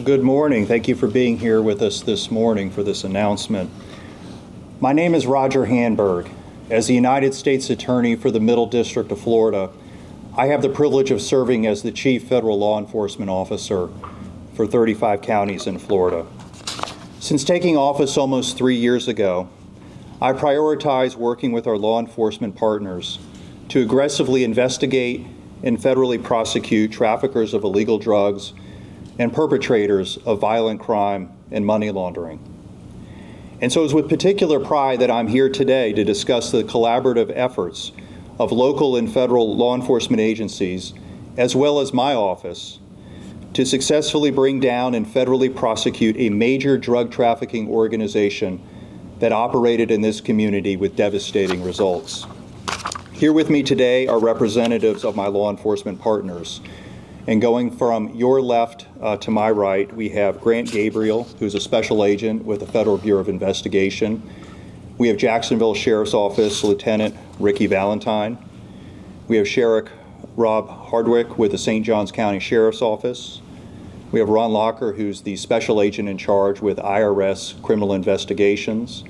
Good morning. Thank you for being here with us this morning for this announcement. My name is Roger Handberg. As the United States Attorney for the Middle District of Florida, I have the privilege of serving as the Chief Federal Law Enforcement Officer for 35 counties in Florida. Since taking office almost 3 years ago, I prioritize working with our law enforcement partners to aggressively investigate and federally prosecute traffickers of illegal drugs and perpetrators of violent crime and money laundering. And so it's with particular pride that I'm here today to discuss the collaborative efforts of local and federal law enforcement agencies, as well as my office, to successfully bring down and federally prosecute a major drug trafficking organization that operated in this community with devastating results. Here with me today are representatives of my law enforcement partners. And going from your left to my right, we have Grant Gabriel, who's a special agent with the Federal Bureau of Investigation. We have Jacksonville Sheriff's Office Lieutenant Ricky Valentine. We have Sheriff Rob Hardwick with the St. Johns County Sheriff's Office. We have Ron Locker, who's the special agent in charge with IRS Criminal Investigations.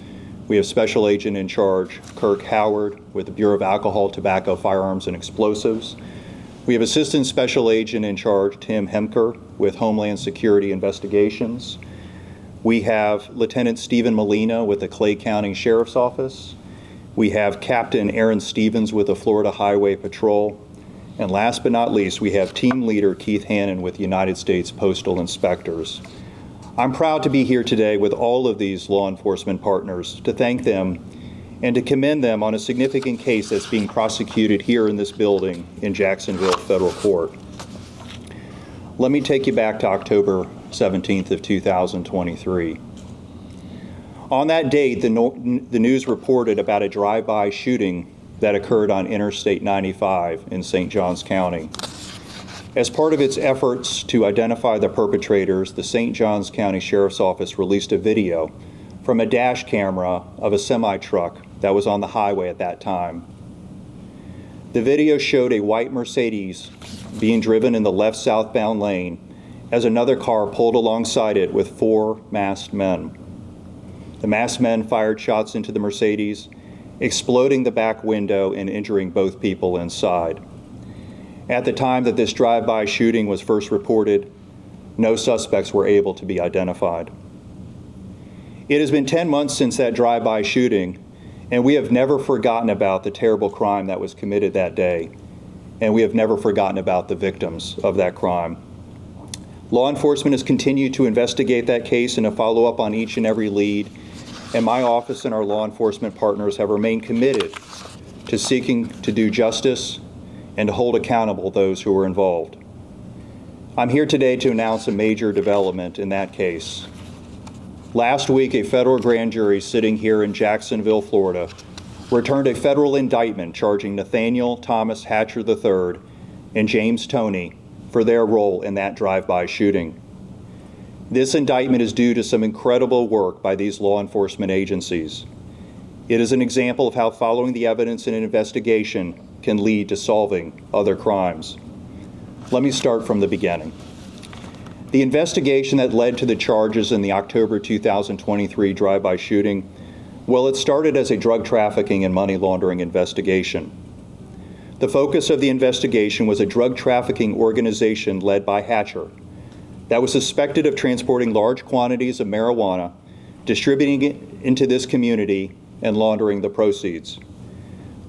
We have special agent in charge Kirk Howard with the Bureau of Alcohol, Tobacco, Firearms and Explosives. We have Assistant Special Agent in charge Tim Hemker with Homeland Security Investigations. We have Lieutenant Stephen Molina with the Clay County Sheriff's Office. We have Captain Aaron Stevens with the Florida Highway Patrol. And last but not least, we have Team Leader Keith Hannon with the United States Postal Inspectors. I'm proud to be here today with all of these law enforcement partners to thank them and to commend them on a significant case that's being prosecuted here in this building in Jacksonville Federal Court. Let me take you back to October 17th of 2023. On that date, the news reported about a drive-by shooting that occurred on Interstate 95 in St. Johns County. As part of its efforts to identify the perpetrators, the St. Johns County Sheriff's Office released a video from a dash camera of a semi-truck that was on the highway at that time. The video showed a white Mercedes being driven in the left southbound lane as another car pulled alongside it with 4 masked men. The masked men fired shots into the Mercedes, exploding the back window and injuring both people inside. At the time that this drive-by shooting was first reported, no suspects were able to be identified. It has been 10 months since that drive-by shooting, and we have never forgotten about the terrible crime that was committed that day, and we have never forgotten about the victims of that crime. Law enforcement has continued to investigate that case and to follow up on each and every lead, and my office and our law enforcement partners have remained committed to seeking to do justice and to hold accountable those who were involved. I'm here today to announce a major development in that case. Last week, a federal grand jury sitting here in Jacksonville, Florida, returned a federal indictment charging Nathaniel Thomas Hatcher III and James Toney for their role in that drive-by shooting. This indictment is due to some incredible work by these law enforcement agencies. It is an example of how following the evidence in an investigation can lead to solving other crimes. Let me start from the beginning. The investigation that led to the charges in the October 2023 drive-by shooting, well, it started as a drug trafficking and money laundering investigation. The focus of the investigation was a drug trafficking organization led by Hatcher that was suspected of transporting large quantities of marijuana, distributing it into this community, and laundering the proceeds.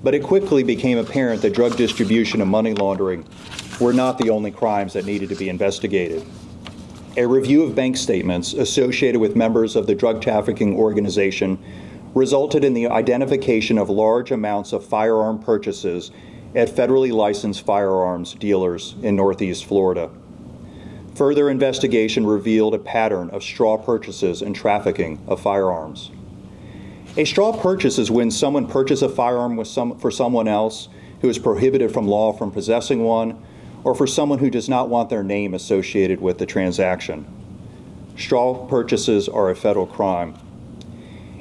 But it quickly became apparent that drug distribution and money laundering were not the only crimes that needed to be investigated. A review of bank statements associated with members of the drug trafficking organization resulted in the identification of large amounts of firearm purchases at federally licensed firearms dealers in Northeast Florida. Further investigation revealed a pattern of straw purchases and trafficking of firearms. A straw purchase is when someone purchases a firearm for someone else who is prohibited from law from possessing one, or for someone who does not want their name associated with the transaction. Straw purchases are a federal crime.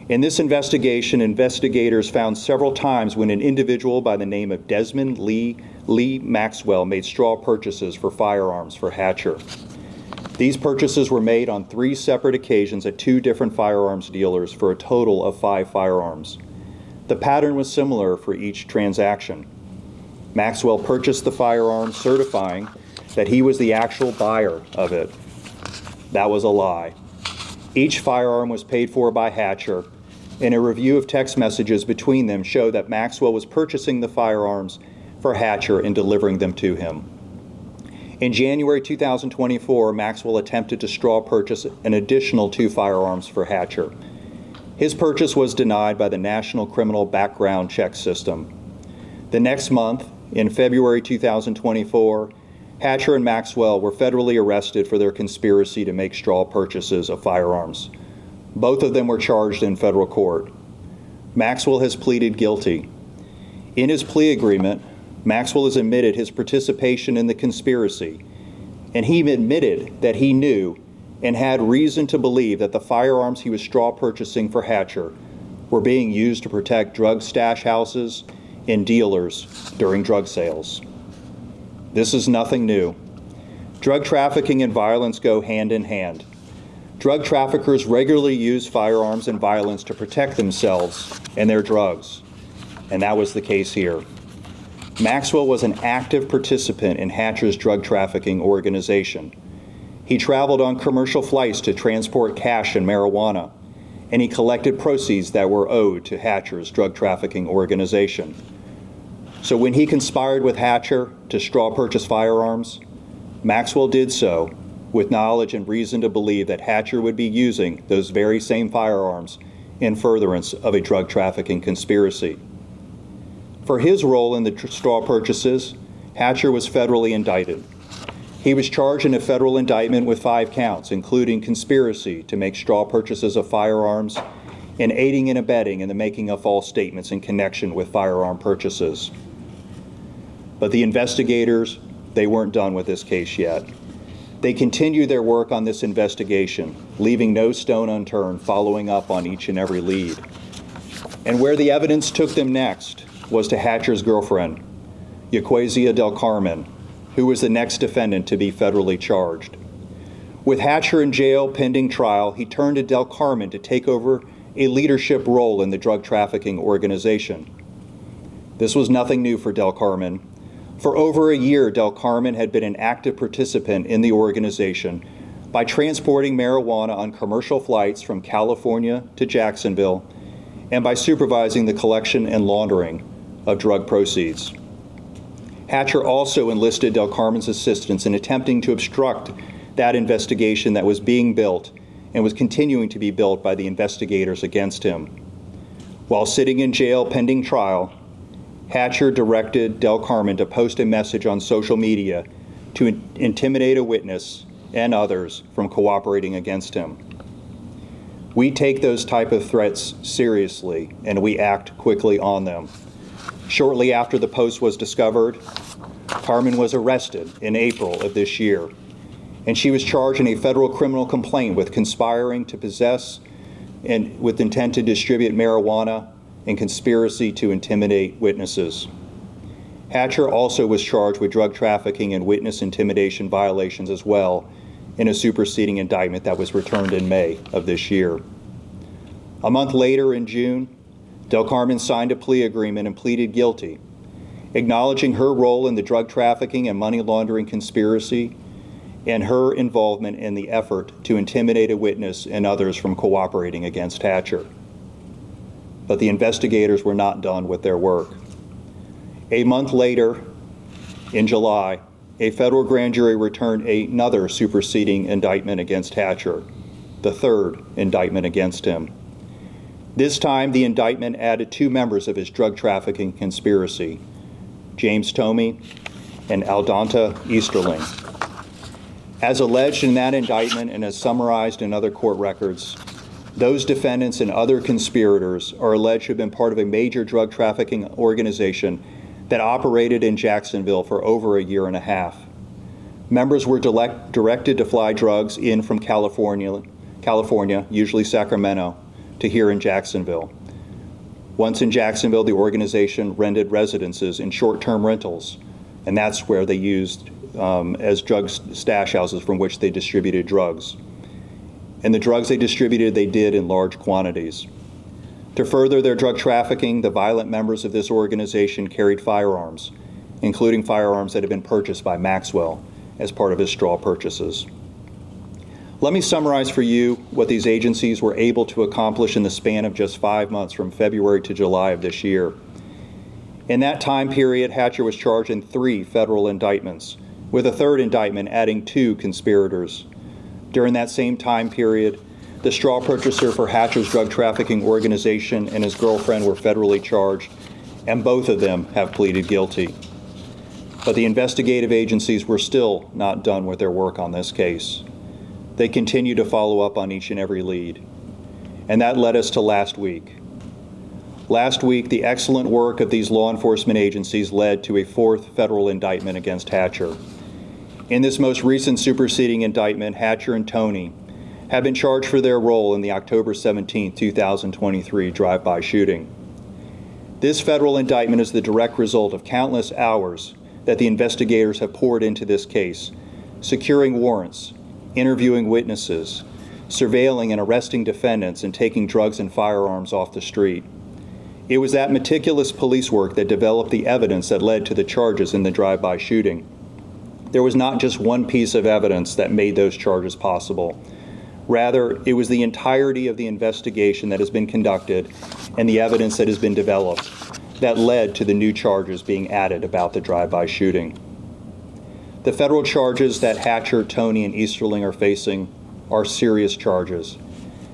In this investigation, investigators found several times when an individual by the name of Desmond Lee Maxwell made straw purchases for firearms for Hatcher. These purchases were made on 3 separate occasions at 2 different firearms dealers for a total of 5 firearms. The pattern was similar for each transaction. Maxwell purchased the firearm, certifying that he was the actual buyer of it. That was a lie. Each firearm was paid for by Hatcher, and a review of text messages between them showed that Maxwell was purchasing the firearms for Hatcher and delivering them to him. In January 2024, Maxwell attempted to straw purchase an additional 2 firearms for Hatcher. His purchase was denied by the National Criminal Background Check System. The next month, in February 2024, Hatcher and Maxwell were federally arrested for their conspiracy to make straw purchases of firearms. Both of them were charged in federal court. Maxwell has pleaded guilty. In his plea agreement, Maxwell has admitted his participation in the conspiracy, and he admitted that he knew and had reason to believe that the firearms he was straw purchasing for Hatcher were being used to protect drug stash houses and dealers during drug sales. This is nothing new. Drug trafficking and violence go hand in hand. Drug traffickers regularly use firearms and violence to protect themselves and their drugs, and that was the case here. Maxwell was an active participant in Hatcher's drug trafficking organization. He traveled on commercial flights to transport cash and marijuana, and he collected proceeds that were owed to Hatcher's drug trafficking organization. So when he conspired with Hatcher to straw purchase firearms, Maxwell did so with knowledge and reason to believe that Hatcher would be using those very same firearms in furtherance of a drug trafficking conspiracy. For his role in the straw purchases, Hatcher was federally indicted. He was charged in a federal indictment with 5 counts, including conspiracy to make straw purchases of firearms and aiding and abetting in the making of false statements in connection with firearm purchases. But the investigators, they weren't done with this case yet. They continued their work on this investigation, leaving no stone unturned, following up on each and every lead. And where the evidence took them next was to Hatcher's girlfriend, Yaquasia Del Carmen, who was the next defendant to be federally charged. With Hatcher in jail pending trial, he turned to Del Carmen to take over a leadership role in the drug trafficking organization. This was nothing new for Del Carmen. For over a year, Del Carmen had been an active participant in the organization by transporting marijuana on commercial flights from California to Jacksonville and by supervising the collection and laundering of drug proceeds. Hatcher also enlisted Del Carmen's assistance in attempting to obstruct that investigation that was being built and was continuing to be built by the investigators against him. While sitting in jail pending trial, Hatcher directed Del Carmen to post a message on social media to intimidate a witness and others from cooperating against him. We take those type of threats seriously, and we act quickly on them. Shortly after the post was discovered, Carmen was arrested in April of this year, and she was charged in a federal criminal complaint with conspiring to possess and with intent to distribute marijuana and conspiracy to intimidate witnesses. Hatcher also was charged with drug trafficking and witness intimidation violations as well in a superseding indictment that was returned in May of this year. A month later, in June, Del Carmen signed a plea agreement and pleaded guilty, acknowledging her role in the drug trafficking and money laundering conspiracy and her involvement in the effort to intimidate a witness and others from cooperating against Hatcher. But the investigators were not done with their work. A month later, in July, a federal grand jury returned another superseding indictment against Hatcher, the 3rd indictment against him. This time, the indictment added 2 members of his drug trafficking conspiracy, James Toney and Aldonta Easterling. As alleged in that indictment and as summarized in other court records, those defendants and other conspirators are alleged to have been part of a major drug trafficking organization that operated in Jacksonville for over a year and a half. Members were directed to fly drugs in from California, usually Sacramento, to here in Jacksonville. Once in Jacksonville, the organization rented residences and short-term rentals, and that's where they used as drug stash houses from which they distributed drugs. And the drugs they distributed, they did in large quantities. To further their drug trafficking, the violent members of this organization carried firearms, including firearms that had been purchased by Maxwell as part of his straw purchases. Let me summarize for you what these agencies were able to accomplish in the span of just 5 months from February to July of this year. In that time period, Hatcher was charged in 3 federal indictments, with a 3rd indictment adding 2 conspirators. During that same time period, the straw purchaser for Hatcher's drug trafficking organization and his girlfriend were federally charged, and both of them have pleaded guilty. But the investigative agencies were still not done with their work on this case. They continue to follow up on each and every lead. And that led us to last week. Last week, the excellent work of these law enforcement agencies led to a 4th federal indictment against Hatcher. In this most recent superseding indictment, Hatcher and Toney have been charged for their role in the October 17, 2023 drive-by shooting. This federal indictment is the direct result of countless hours that the investigators have poured into this case, securing warrants, interviewing witnesses, surveilling and arresting defendants, and taking drugs and firearms off the street. It was that meticulous police work that developed the evidence that led to the charges in the drive-by shooting. There was not just one piece of evidence that made those charges possible. Rather, it was the entirety of the investigation that has been conducted and the evidence that has been developed that led to the new charges being added about the drive-by shooting. The federal charges that Hatcher, Toney, and Easterling are facing are serious charges.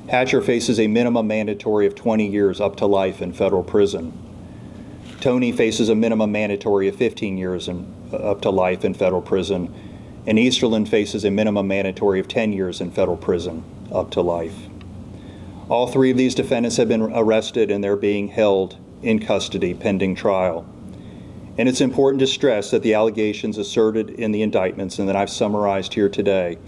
Hatcher faces a minimum mandatory of 20 years up to life in federal prison. Toney faces a minimum mandatory of 15 years up to life in federal prison, and Easterling faces a minimum mandatory of 10 years in federal prison up to life. All 3 of these defendants have been arrested and they're being held in custody pending trial. And it's important to stress that the allegations asserted in the indictments and that I've summarized here today,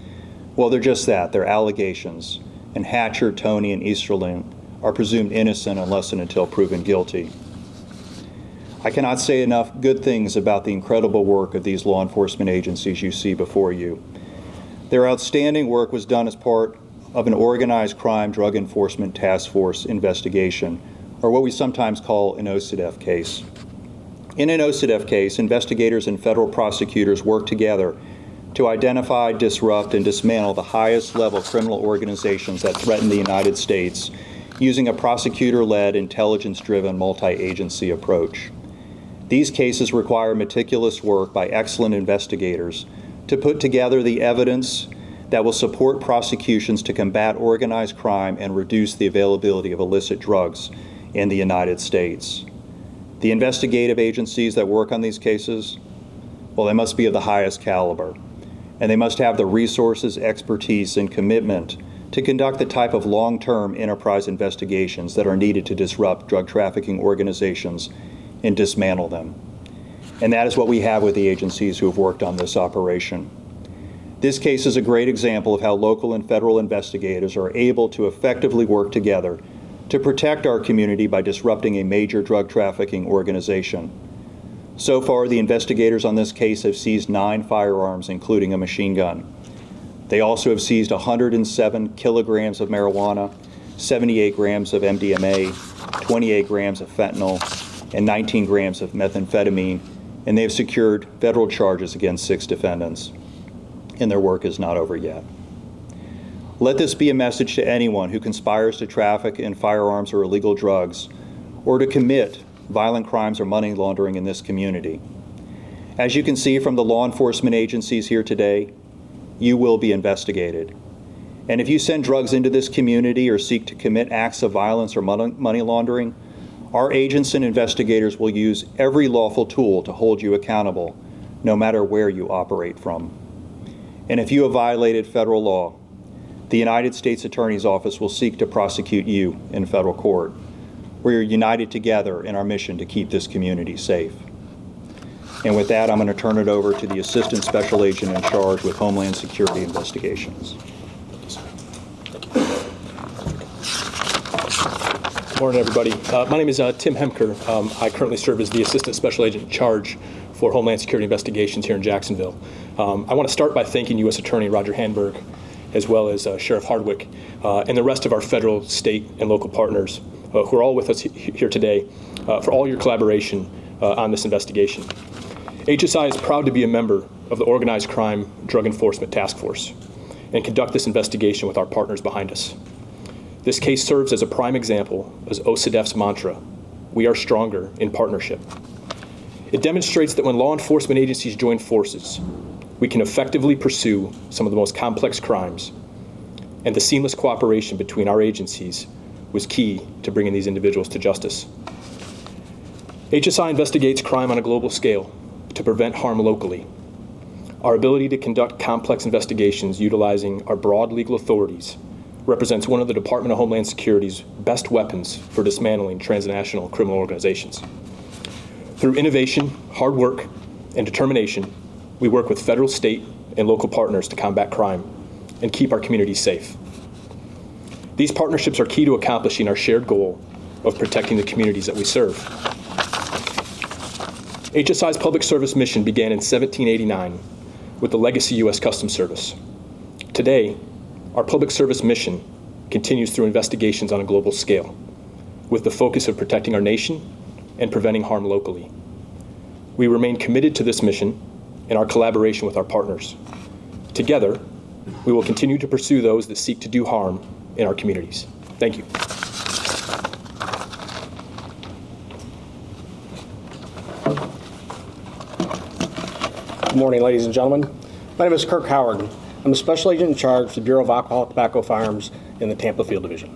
well, they're just that, they're allegations. And Hatcher, Toney, and Easterling are presumed innocent unless and until proven guilty. I cannot say enough good things about the incredible work of these law enforcement agencies you see before you. Their outstanding work was done as part of an organized crime drug enforcement task force investigation, or what we sometimes call an OCDEF case. In an OCDEF case, investigators and federal prosecutors work together to identify, disrupt, and dismantle the highest level criminal organizations that threaten the United States using a prosecutor-led, intelligence-driven, multi-agency approach. These cases require meticulous work by excellent investigators to put together the evidence that will support prosecutions to combat organized crime and reduce the availability of illicit drugs in the United States. The investigative agencies that work on these cases, well, they must be of the highest caliber, and they must have the resources, expertise, and commitment to conduct the type of long-term enterprise investigations that are needed to disrupt drug trafficking organizations and dismantle them. And that is what we have with the agencies who have worked on this operation. This case is a great example of how local and federal investigators are able to effectively work together to protect our community by disrupting a major drug trafficking organization. So far, the investigators on this case have seized 9 firearms, including a machine gun. They also have seized 107 kilograms of marijuana, 78 grams of MDMA, 28 grams of fentanyl, and 19 grams of methamphetamine, and they have secured federal charges against 6 defendants. And their work is not over yet. Let this be a message to anyone who conspires to traffic in firearms or illegal drugs, or to commit violent crimes or money laundering in this community. As you can see from the law enforcement agencies here today, you will be investigated. And if you send drugs into this community or seek to commit acts of violence or money laundering, our agents and investigators will use every lawful tool to hold you accountable, no matter where you operate from. And if you have violated federal law, the United States Attorney's Office will seek to prosecute you in federal court. We are united together in our mission to keep this community safe. And with that, I'm going to turn it over to the Assistant Special Agent in charge with Homeland Security Investigations. Morning, everybody. My name is Tim Hemker. I currently serve as the Assistant Special Agent in charge for Homeland Security Investigations here in Jacksonville. I want to start by thanking U.S. Attorney Roger Handberg, as well as Sheriff Hardwick, and the rest of our federal, state, and local partners who are all with us here today for all your collaboration on this investigation. HSI is proud to be a member of the Organized Crime Drug Enforcement Task Force and conduct this investigation with our partners behind us. This case serves as a prime example as OCDETF's mantra, "We are stronger in partnership." It demonstrates that when law enforcement agencies join forces, we can effectively pursue some of the most complex crimes, and the seamless cooperation between our agencies was key to bringing these individuals to justice. HSI investigates crime on a global scale to prevent harm locally. Our ability to conduct complex investigations utilizing our broad legal authorities represents one of the Department of Homeland Security's best weapons for dismantling transnational criminal organizations. Through innovation, hard work, and determination, we work with federal, state, and local partners to combat crime and keep our communities safe. These partnerships are key to accomplishing our shared goal of protecting the communities that we serve. HSI's public service mission began in 1789 with the legacy U.S. Customs Service. Today, our public service mission continues through investigations on a global scale, with the focus of protecting our nation and preventing harm locally. We remain committed to this mission and our collaboration with our partners. Together, we will continue to pursue those that seek to do harm in our communities. Thank you. Good morning, ladies and gentlemen. My name is Kirk Howard. I'm a special agent in charge of the Bureau of Alcohol, Tobacco, Firearms in the Tampa Field Division.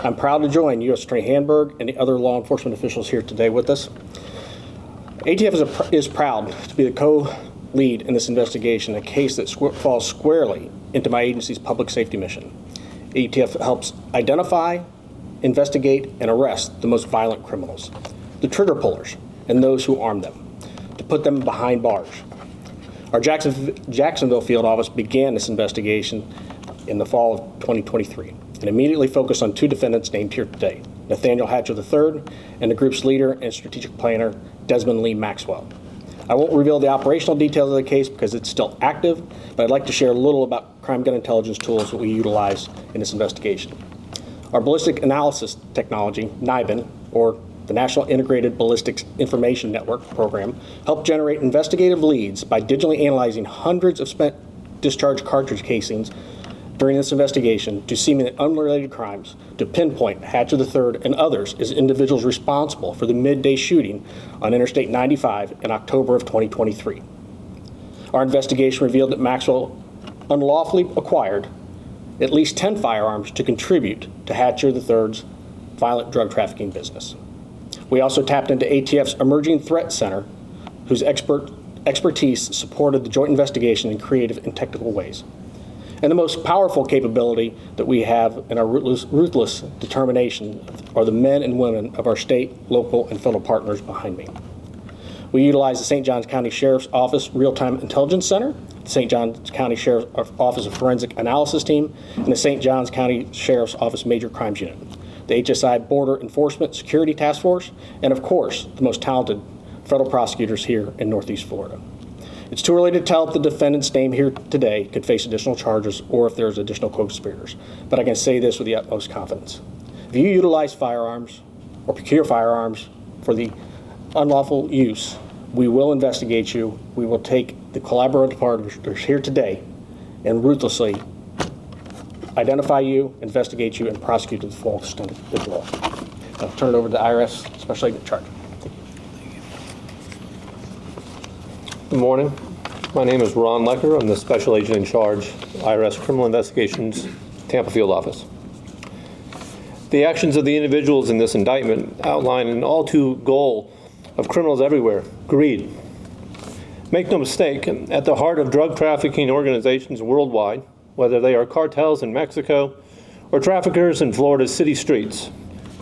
I'm proud to join U.S. Attorney Handberg and the other law enforcement officials here today with us. ATF is proud to be the co-lead in this investigation, a case that falls squarely into my agency's public safety mission. ATF helps identify, investigate, and arrest the most violent criminals, the trigger pullers, and those who arm them, to put them behind bars. Our Jacksonville field office began this investigation in the fall of 2023 and immediately focused on two defendants named here today, Nathaniel Hatcher III and the group's leader and strategic planner, Desmond Lee Maxwell. I won't reveal the operational details of the case because it's still active, but I'd like to share a little about crime gun intelligence tools that we utilize in this investigation. Our ballistic analysis technology, NIBIN, or the National Integrated Ballistics Information Network program, helped generate investigative leads by digitally analyzing hundreds of spent discharge cartridge casings during this investigation to seemingly unrelated crimes to pinpoint Hatcher III and others as individuals responsible for the midday shooting on Interstate 95 in October of 2023. Our investigation revealed that Maxwell unlawfully acquired at least 10 firearms to contribute to Hatcher III's violent drug trafficking business. We also tapped into ATF's Emerging Threat Center, whose expertise supported the joint investigation in creative and technical ways. And the most powerful capability that we have in our ruthless determination are the men and women of our state, local, and federal partners behind me. We utilize the St. Johns County Sheriff's Office Real-Time Intelligence Center, the St. Johns County Sheriff's Office of Forensic Analysis Team, and the St. Johns County Sheriff's Office Major Crimes Unit, the HSI Border Enforcement Security Task Force, and of course, the most talented federal prosecutors here in Northeast Florida. It's too early to tell if the defendants named here today could face additional charges or if there's additional co-conspirators, but I can say this with the utmost confidence. If you utilize firearms or procure firearms for the unlawful use, we will investigate you. We will take the collaborative partners here today and ruthlessly identify you, investigate you, and prosecute to the full extent of the law. I'll turn it over to the IRS Special Agent in charge. Good morning. My name is Ron Lecker. I'm the Special Agent in charge, IRS Criminal Investigations, Tampa Field Office. The actions of the individuals in this indictment outline an all-too goal of criminals everywhere: greed. Make no mistake, at the heart of drug trafficking organizations worldwide, whether they are cartels in Mexico or traffickers in Florida's city streets,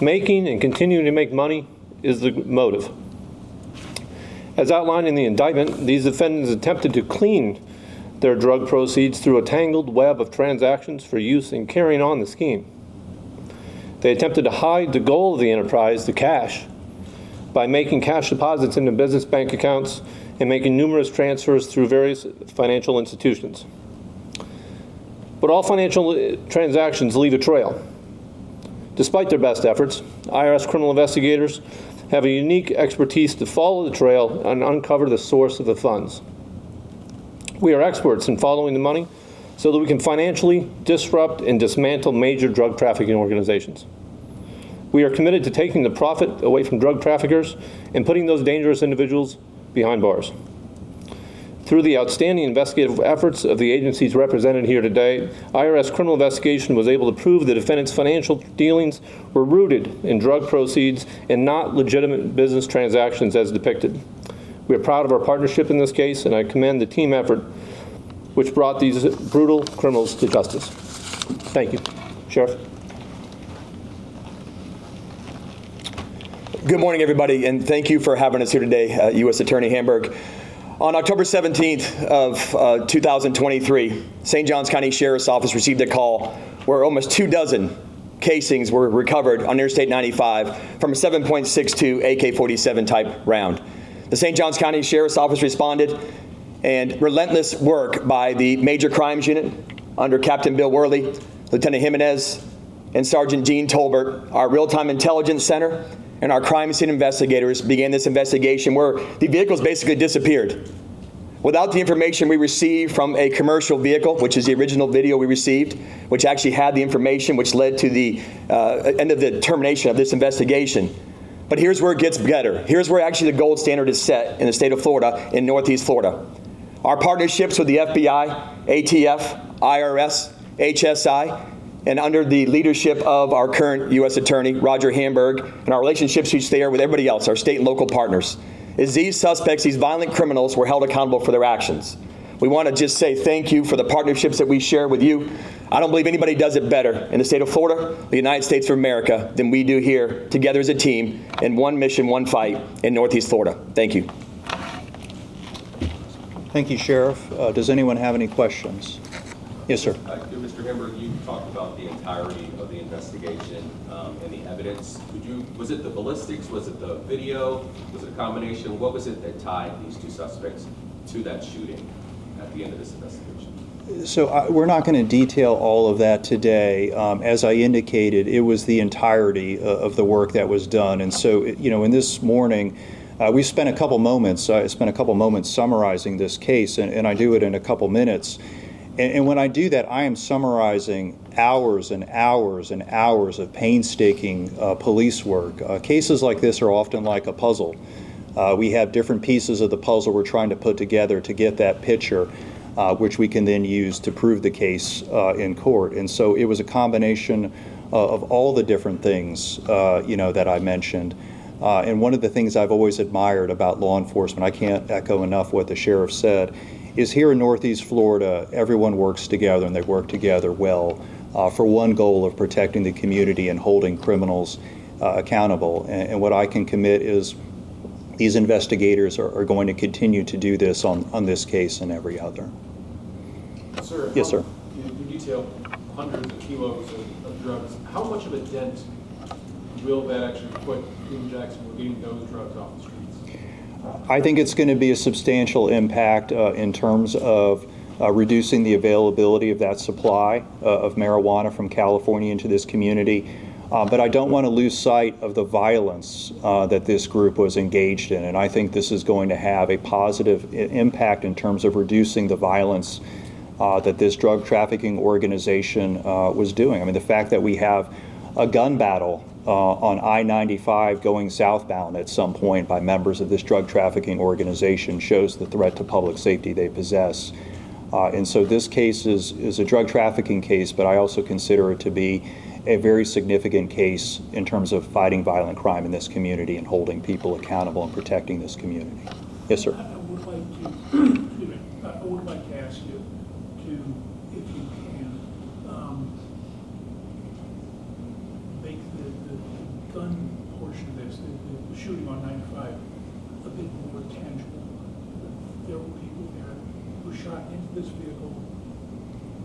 making and continuing to make money is the motive. As outlined in the indictment, these defendants attempted to clean their drug proceeds through a tangled web of transactions for use in carrying on the scheme. They attempted to hide the goal of the enterprise, the cash, by making cash deposits into business bank accounts and making numerous transfers through various financial institutions. But all financial transactions leave a trail. Despite their best efforts, IRS criminal investigators have a unique expertise to follow the trail and uncover the source of the funds. We are experts in following the money so that we can financially disrupt and dismantle major drug trafficking organizations. We are committed to taking the profit away from drug traffickers and putting those dangerous individuals behind bars. Through the outstanding investigative efforts of the agencies represented here today, IRS criminal investigation was able to prove the defendant's financial dealings were rooted in drug proceeds and not legitimate business transactions as depicted. We are proud of our partnership in this case, and I commend the team effort which brought these brutal criminals to justice. Thank you. Sheriff. Good morning, everybody, and thank you for having us here today, U.S. Attorney Hamburg. On October 17th of 2023, St. Johns County Sheriff's Office received a call where almost 24 casings were recovered on Interstate 95 from a 7.62 AK-47 type round. The St. Johns County Sheriff's Office responded, and relentless work by the Major Crimes Unit under Captain Bill Worley, Lieutenant Jimenez, and Sergeant Gene Tolbert, our Real-Time Intelligence Center, and our crime scene investigators began this investigation where the vehicles basically disappeared. Without the information we received from a commercial vehicle, which is the original video we received, which actually had the information which led to the end of the termination of this investigation. But here's where it gets better. Here's where actually the gold standard is set in the state of Florida, in Northeast Florida. Our partnerships with the FBI, ATF, IRS, HSI, and under the leadership of our current U.S. Attorney, Roger Hamburg, and our relationships we share with everybody else, our state and local partners, is these suspects, these violent criminals, were held accountable for their actions. We want to just say thank you for the partnerships that we share with you. I don't believe anybody does it better in the state of Florida, the United States of America, than we do here together as a team in one mission, one fight in Northeast Florida. Thank you. Thank you, Sheriff. Does anyone have any questions? Yes, sir. Mr. Hamburg, you talked about the entirety of the investigation and the evidence. Was it the ballistics? Was it the video? Was it a combination? What was it that tied these two suspects to that shooting at the end of this investigation? So we're not going to detail all of that today. As I indicated, it was the entirety of the work that was done. And so, in this morning, we spent a couple moments. I spent a couple moments summarizing this case, and I do it in a couple minutes. And when I do that, I am summarizing hours and hours and hours of painstaking police work. Cases like this are often like a puzzle. We have different pieces of the puzzle we're trying to put together to get that picture, which we can then use to prove the case in court. And so it was a combination of all the different things, that I mentioned. And one of the things I've always admired about law enforcement, I can't echo enough what the sheriff said, is here in Northeast Florida, everyone works together, and they work together well for one goal of protecting the community and holding criminals accountable. And what I can commit is these investigators are going to continue to do this on this case and every other. Sir, yes, sir. You detail hundreds of kilos of drugs. How much of a dent will that actually put in Jacksonville getting those drugs off the streets? I think it's going to be a substantial impact in terms of reducing the availability of that supply of marijuana from California into this community. But I don't want to lose sight of the violence that this group was engaged in. And I think this is going to have a positive impact in terms of reducing the violence that this drug trafficking organization was doing. I mean, the fact that we have a gun battle on I-95 going southbound at some point by members of this drug trafficking organization shows the threat to public safety they possess. And so this case is a drug trafficking case, but I also consider it to be a very significant case in terms of fighting violent crime in this community and holding people accountable and protecting this community. Yes, sir. I would like to ask you to, if you can, make the gun portion of this, the shooting on 95, a bit more tangible. There were people there who shot into this vehicle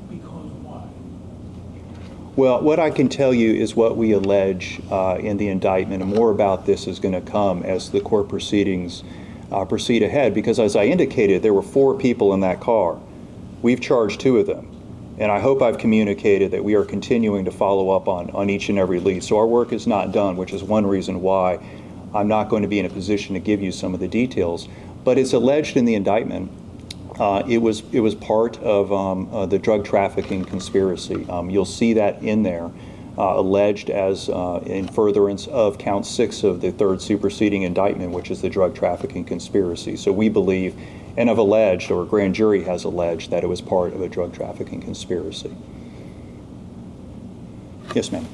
because why? Well, what I can tell you is what we allege in the indictment, and more about this is going to come as the court proceedings proceed ahead, because as I indicated, there were 4 people in that car. We've charged 2 of them, and I hope I've communicated that we are continuing to follow up on each and every lead. So our work is not done, which is one reason why I'm not going to be in a position to give you some of the details. But it's alleged in the indictment. It was part of the drug trafficking conspiracy. You'll see that in there, alleged as in furtherance of count 6 of the 3rd superseding indictment, which is the drug trafficking conspiracy. So we believe, and have alleged, or a grand jury has alleged, that it was part of a drug trafficking conspiracy. Yes, ma'am.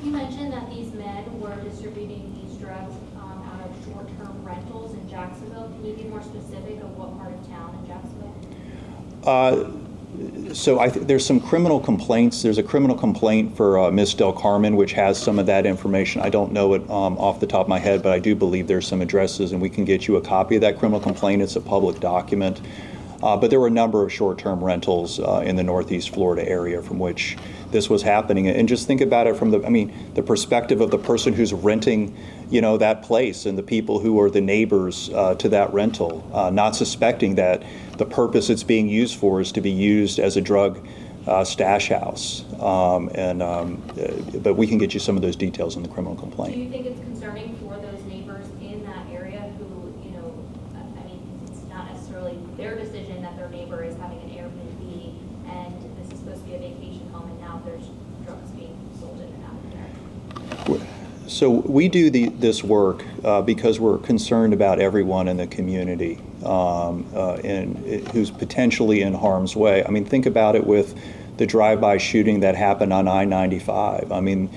You mentioned that these men were distributing these drugs out of short-term rentals in Jacksonville. Can you be more specific of what part of town in Jacksonville? So there's some criminal complaints. There's a criminal complaint for Miss Del Carmen, which has some of that information. I don't know it off the top of my head, but I do believe there's some addresses, and we can get you a copy of that criminal complaint. It's a public document. But there were a number of short-term rentals in the Northeast Florida area from which this was happening. And just think about it from the perspective of the person who's renting, that place, and the people who are the neighbors to that rental, not suspecting that the purpose it's being used for is to be used as a drug stash house. But we can get you some of those details in the criminal complaint. Do you think it's concerning for those neighbors in that area who, it's not necessarily their decision that their neighbor is having an Airbnb and this is supposed to be a vacation home, and now there's drugs being sold in and out of there? So we do this work because we're concerned about everyone in the community and who's potentially in harm's way. Think about it with the drive-by shooting that happened on I-95.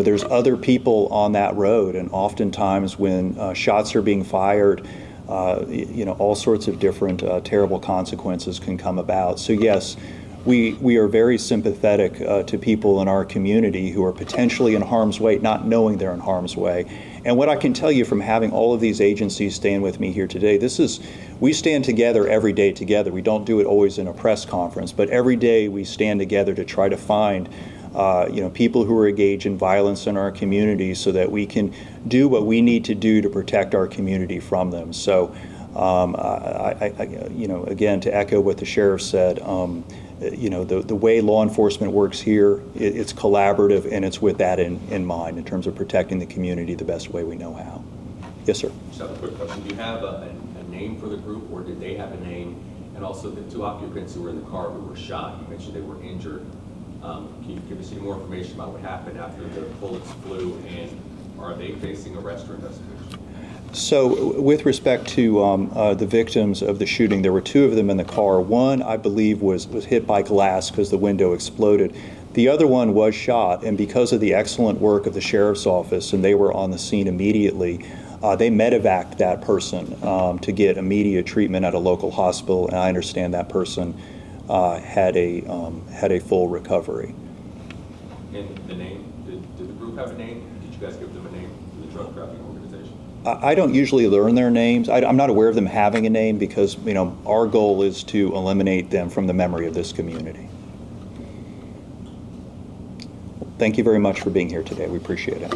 There's other people on that road, and oftentimes when shots are being fired, all sorts of different terrible consequences can come about. So yes, we are very sympathetic to people in our community who are potentially in harm's way, not knowing they're in harm's way. And what I can tell you from having all of these agencies stand with me here today, we stand together every day together. We don't do it always in a press conference, but every day we stand together to try to find people who are engaged in violence in our community so that we can do what we need to do to protect our community from them. So, again, to echo what the sheriff said, the way law enforcement works here, it's collaborative, and it's with that in mind in terms of protecting the community the best way we know how. Yes, sir. Just have a quick question. Do you have a name for the group, or did they have a name? And also the 2 occupants who were in the car who were shot, you mentioned they were injured. Can you give us any more information about what happened after the bullets flew, and are they facing arrest or investigation? So with respect to the victims of the shooting, there were 2 of them in the car. One, I believe, was hit by glass because the window exploded. The other one was shot, and because of the excellent work of the sheriff's office, and they were on the scene immediately, they medevaced that person to get immediate treatment at a local hospital, and I understand that person had a full recovery. And the name? Did the group have a name? Did you guys give them a name to the drug trafficking organization? I don't usually learn their names. I'm not aware of them having a name because, our goal is to eliminate them from the memory of this community. Thank you very much for being here today. We appreciate it.